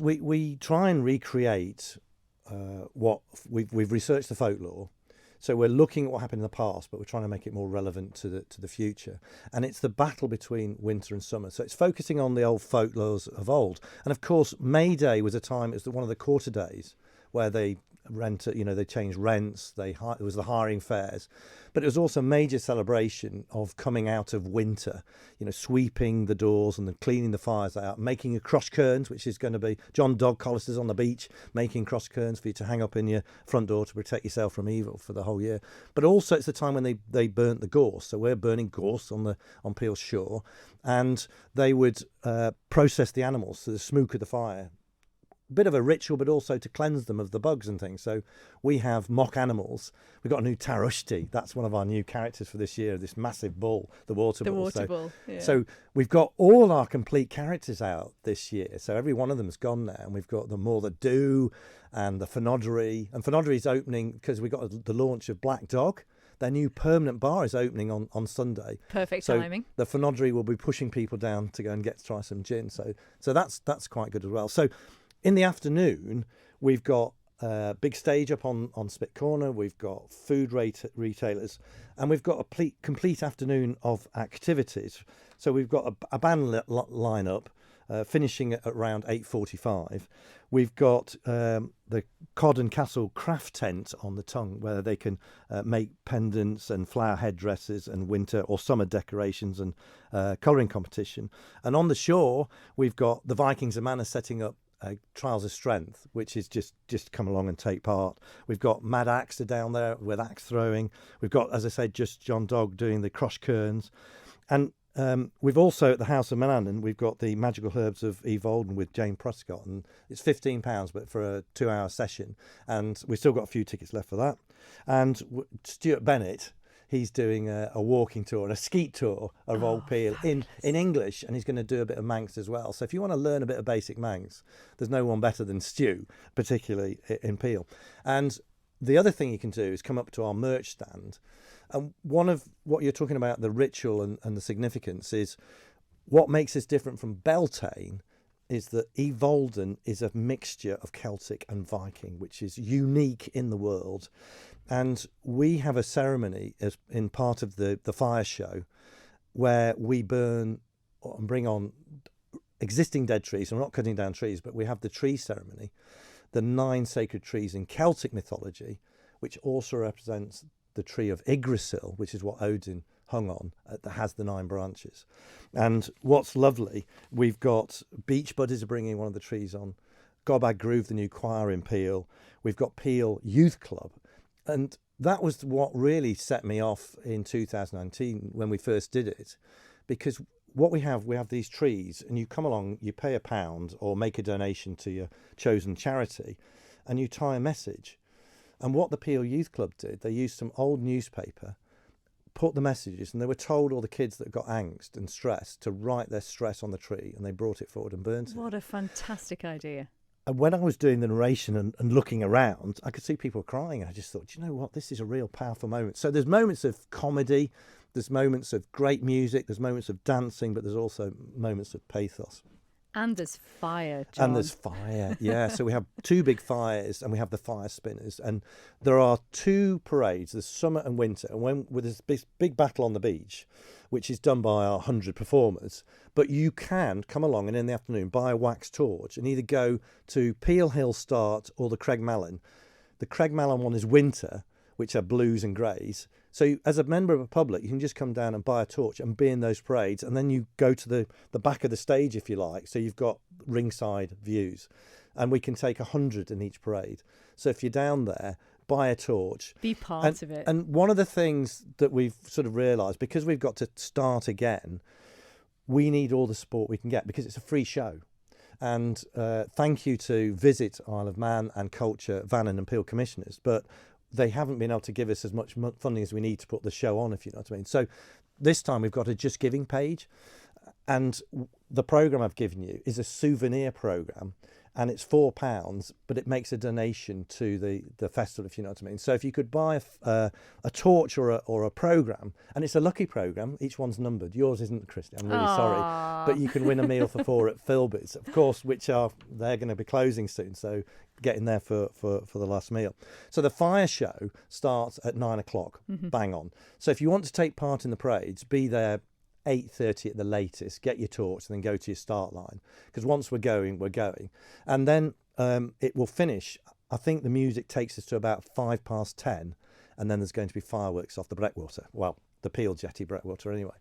we try and recreate what we've researched the folklore. So we're looking at what happened in the past, but we're trying to make it more relevant to the future. And it's the battle between winter and summer. So it's focusing on the old folklores of old. And of course, May Day was a time, it was one of the quarter days where they they changed rents, it was the hiring fairs. But it was also a major celebration of coming out of winter, sweeping the doors and then cleaning the fires out, making a cross curtains, which is going to be John Dog Collisters on the beach, making cross curtains for you to hang up in your front door to protect yourself from evil for the whole year. But also it's the time when they burnt the gorse. So we're burning gorse on Peel's shore, and they would process the animals to the smoke of the fire. Bit of a ritual, but also to cleanse them of the bugs and things. So we have mock animals. We've got a new Tarushti. That's one of our new characters for this year, this massive bull, the water bull. The water bull, yeah. So we've got all our complete characters out this year. So every one of them's gone now. And we've got the More the Do and the Fenodry. And Fenodry's opening because we got the launch of Black Dog. Their new permanent bar is opening on Sunday. Perfect timing. The Fenodry will be pushing people down to go and try some gin. So that's quite good as well. So in the afternoon, we've got a big stage up on Spit Corner. We've got food retailers, and we've got a complete afternoon of activities. So we've got a band lineup finishing at around 8:45. We've got the Cod and Castle craft tent on the Tongue, where they can make pendants and flower headdresses and winter or summer decorations and colouring competition. And on the shore, we've got the Vikings and Manor setting up Trials of Strength, which is just come along and take part. We've got Mad Axter down there with axe throwing. We've got, as I said, just John Dog doing the cross kerns. And we've also at the House of Manannan, we've got the Magical Herbs of Oie Voaldyn with Jane Prescott, and it's £15, but for a 2-hour session. And we've still got a few tickets left for that. And Stuart Bennett, he's doing a walking tour and a skeet tour of Old Peel in English, and he's going to do a bit of Manx as well. So if you want to learn a bit of basic Manx, there's no one better than Stu, particularly in Peel. And the other thing you can do is come up to our merch stand. And one of what you're talking about, the ritual and the significance, is what makes us different from Beltane is that Oie Voaldyn is a mixture of Celtic and Viking, which is unique in the world. And we have a ceremony as in part of the fire show where we burn and bring on existing dead trees. So we're not cutting down trees, but we have the tree ceremony, the 9 sacred trees in Celtic mythology, which also represents the tree of Yggdrasil, which is what Odin hung on, that has the 9 branches. And what's lovely, we've got Beach Buddies are bringing one of the trees on, Gobag Groove, the new choir in Peel. We've got Peel Youth Club. And that was what really set me off in 2019 when we first did it, because what we have these trees, and you come along, you pay £1 or make a donation to your chosen charity, and you tie a message. And what the Peel Youth Club did, they used some old newspaper, put the messages, and they were told all the kids that got angst and stress to write their stress on the tree, and they brought it forward and burnt it. What a fantastic idea. And when I was doing the narration and looking around, I could see people crying. I just thought, do you know what? This is a real powerful moment. So there's moments of comedy, there's moments of great music, there's moments of dancing, but there's also moments of pathos. And there's fire, John. And there's fire, yeah. So we have 2 big fires, and we have the fire spinners. And there are 2 parades, there's summer and winter. And there's this big battle on the beach, which is done by our 100 performers. But you can come along and in the afternoon buy a wax torch and either go to Peel Hill Start or the Craigmallen. The Craigmallen one is winter, which are blues and greys. So as a member of the public, you can just come down and buy a torch and be in those parades. And then you go to the back of the stage, if you like. So you've got ringside views. And we can take 100 in each parade. So if you're down there, buy a torch. Be part of it. And one of the things that we've sort of realised, because we've got to start again, we need all the support we can get because it's a free show. And thank you to Visit Isle of Man and Culture, Vannon and Peel Commissioners. But they haven't been able to give us as much funding as we need to put the show on, if you know what I mean. So this time we've got a Just Giving page, and the programme I've given you is a souvenir programme, and it's £4, but it makes a donation to the festival, if you know what I mean. So if you could buy a torch or a programme, and it's a lucky programme, each one's numbered. Yours isn't, Christy, I'm really sorry. but you can win a meal for 4 at Philby's, of course, they're going to be closing soon. So get in there for the last meal. So the fire show starts at 9 o'clock, bang on. So if you want to take part in the parades, be there 8:30 at the latest, get your torch and then go to your start line. Because once we're going, we're going. And then it will finish. I think the music takes us to about 10:05, and then there's going to be fireworks off the breakwater. Well, the Peel Jetty breakwater anyway.